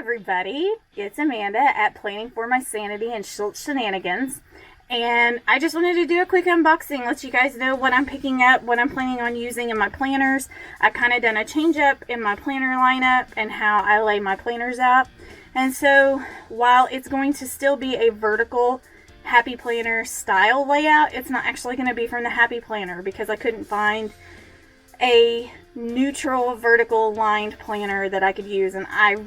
everybody, it's Amanda at Planning for My Sanity and Schultz Shenanigans, and I just wanted to do a quick unboxing, let you guys know what I'm picking up, what I'm planning on using in my planners. I've kind of done a change up in my planner lineup and how I lay my planners out. And so while it's going to still be a vertical Happy Planner style layout, it's not actually going to be from the Happy Planner because I couldn't find a neutral vertical lined planner that I could use, and I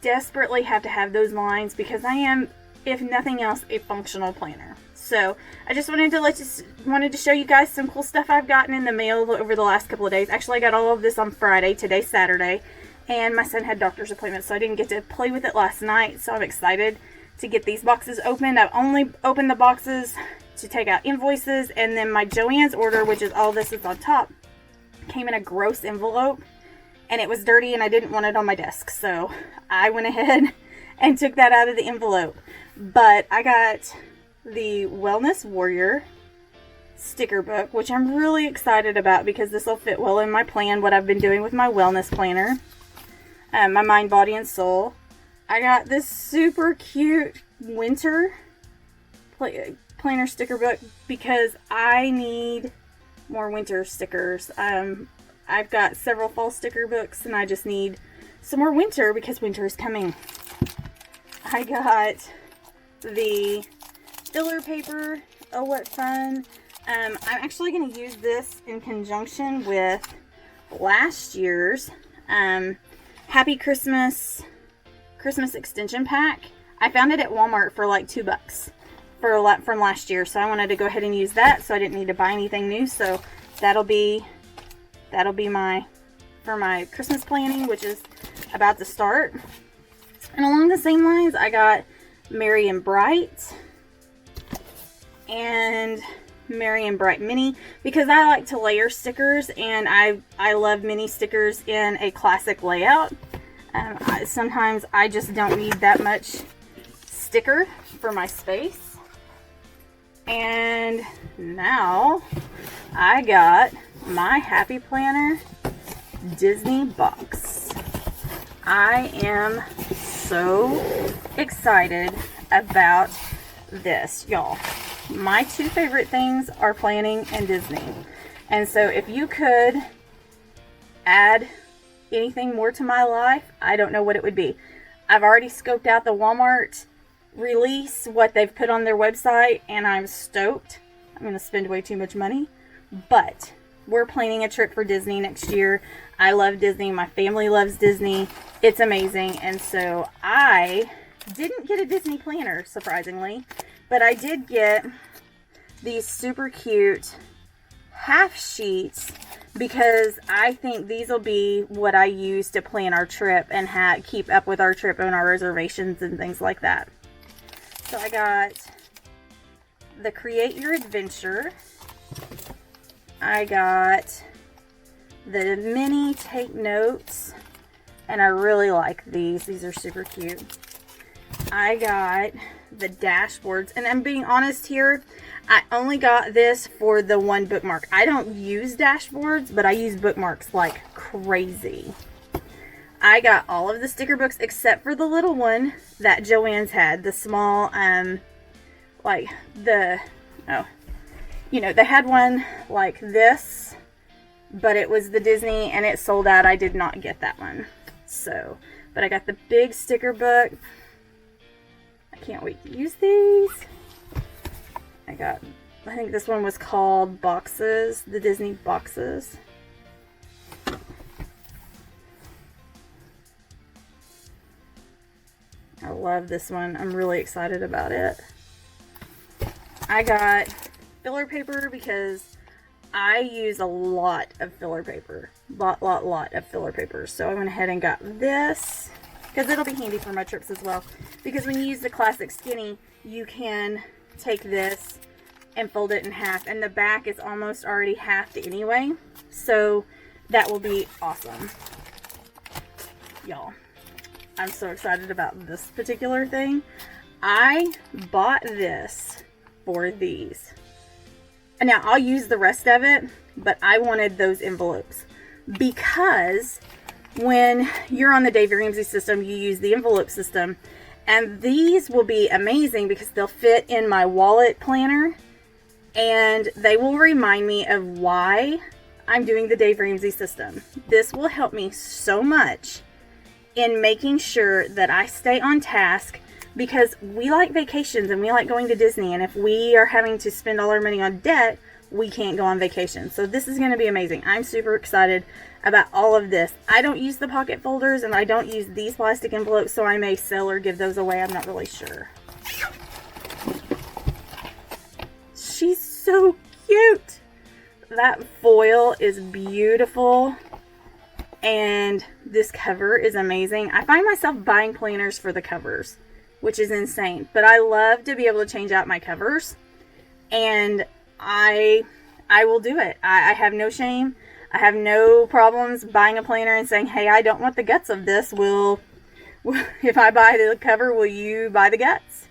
desperately have to have those lines because I am, if nothing else, a functional planner. So I just wanted to show you guys some cool stuff I've gotten in the mail over the last couple of days. Actually, I got all of this on Friday. Today's Saturday, and my son had doctor's appointments, so I didn't get to play with it last night. So I'm excited to get these boxes opened. I've only opened the boxes to take out invoices, and then my Joann's order, which is all this is on top, came in a gross envelope, and it was dirty and I didn't want it on my desk, so I went ahead and took that out of the envelope. But I got the Wellness Warrior sticker book, which I'm really excited about because this will fit well in my plan, what I've been doing with my wellness planner, my mind, body, and soul. I got this super cute winter planner sticker book because I need more winter stickers. I've got several fall sticker books and I just need some more winter because winter is coming. I got the filler paper. Oh, what fun. I'm actually going to use this in conjunction with last year's Happy Christmas extension pack. I found it at Walmart for like $2 from last year, so I wanted to go ahead and use that, so I didn't need to buy anything new. So that'll be for my Christmas planning, which is about to start. And along the same lines, I got Merry and Bright and Merry and Bright Mini because I like to layer stickers, and I love mini stickers in a classic layout. Sometimes I just don't need that much sticker for my space. And now I got my Happy Planner Disney box. I am so excited about this, y'all. My two favorite things are planning and Disney. And so if you could add anything more to my life, I don't know what it would be. I've already scoped out the Walmart release, what they've put on their website, and I'm stoked. I'm going to spend way too much money, but we're planning a trip for Disney next year. I love Disney. My family loves Disney. It's amazing. And so I didn't get a Disney planner, surprisingly, but I did get these super cute half sheets because I think these will be what I use to plan our trip and keep up with our trip and our reservations and things like that. So I got the Create Your Adventure. I got the mini Take Notes, and I really like these. These are super cute. I got the dashboards, and I'm being honest here, I only got this for the one bookmark. I don't use dashboards, but I use bookmarks like crazy. I got all of the sticker books except for the little one that Joann's had, the small, they had one like this, but it was the Disney and it sold out. I did not get that one. So, but I got the big sticker book. I can't wait to use these. I think this one was called Boxes, the Disney Boxes. I love this one. I'm really excited about it. I got filler paper because I use a lot of filler paper. Lot of filler paper. So I went ahead and got this because it'll be handy for my trips as well. Because when you use the classic skinny, you can take this and fold it in half, and the back is almost already halved anyway, so that will be awesome. Y'all, I'm so excited about this particular thing. I bought this for these. And now I'll use the rest of it, but I wanted those envelopes because when you're on the Dave Ramsey system, you use the envelope system. And these will be amazing because they'll fit in my wallet planner. And they will remind me of why I'm doing the Dave Ramsey system. This will help me so much in making sure that I stay on task, because we like vacations and we like going to Disney. And if we are having to spend all our money on debt, we can't go on vacation. So this is going to be amazing. I'm super excited about all of this. I don't use the pocket folders and I don't use these plastic envelopes, so I may sell or give those away. I'm not really sure. She's so cute. That foil is beautiful. And this cover is amazing. I find myself buying planners for the covers, which is insane. But I love to be able to change out my covers. And I will do it. I have no shame. I have no problems buying a planner and saying, hey, I don't want the guts of this. If I buy the cover, will you buy the guts?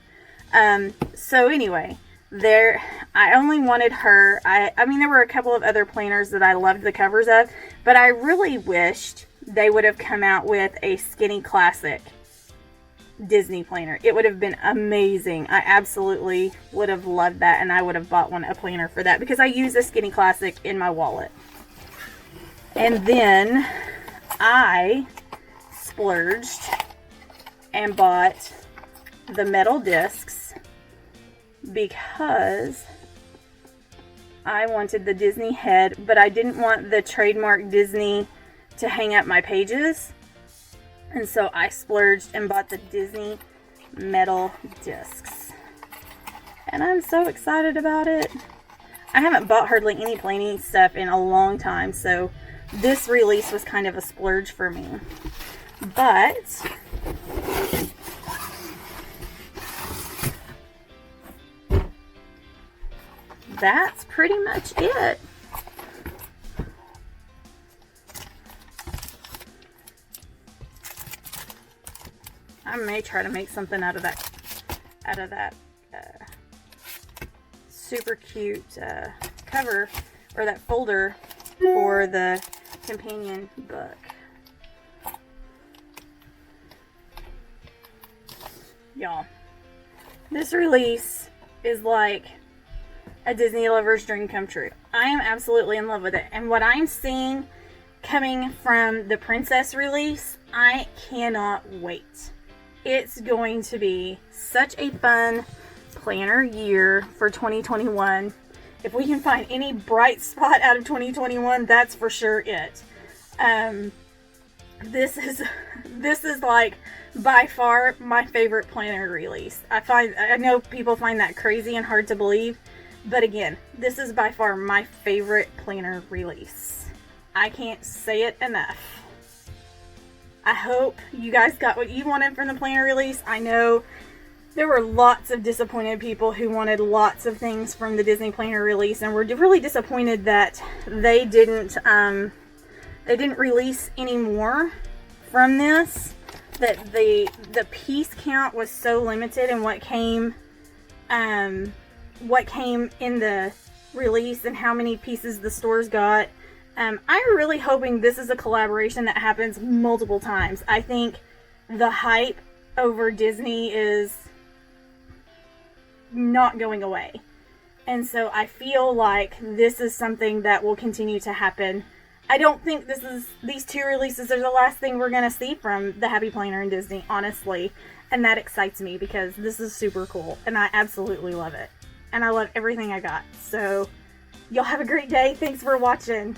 So anyway, I only wanted her. I mean, there were a couple of other planners that I loved the covers of, but I really wished they would have come out with a Skinny Classic Disney planner. It would have been amazing. I absolutely would have loved that, and I would have bought a planner for that, because I use a Skinny Classic in my wallet. And then I splurged and bought the metal discs because I wanted the Disney head, but I didn't want the trademark Disney to hang up my pages. And so I splurged and bought the Disney metal discs. And I'm so excited about it. I haven't bought hardly any planning stuff in a long time, so this release was kind of a splurge for me. But that's pretty much it. I may try to make something out of that super cute cover, or that folder for the companion book. Y'all, this release is like a Disney lover's dream come true. I am absolutely in love with it. And what I'm seeing coming from the Princess release, I cannot wait. It's going to be such a fun planner year for 2021. If we can find any bright spot out of 2021, that's for sure it. This is like by far my favorite planner release. I know people find that crazy and hard to believe, but again, this is by far my favorite planner release. I can't say it enough. I hope you guys got what you wanted from the planner release. I know there were lots of disappointed people who wanted lots of things from the Disney planner release, and were really disappointed that they didn't release any more from this. That the piece count was so limited, and what came in the release and how many pieces the stores got. I'm really hoping this is a collaboration that happens multiple times. I think the hype over Disney is not going away. And so I feel like this is something that will continue to happen. I don't think these two releases are the last thing we're going to see from the Happy Planner and Disney, honestly. And that excites me because this is super cool and I absolutely love it. And I love everything I got. So y'all have a great day. Thanks for watching.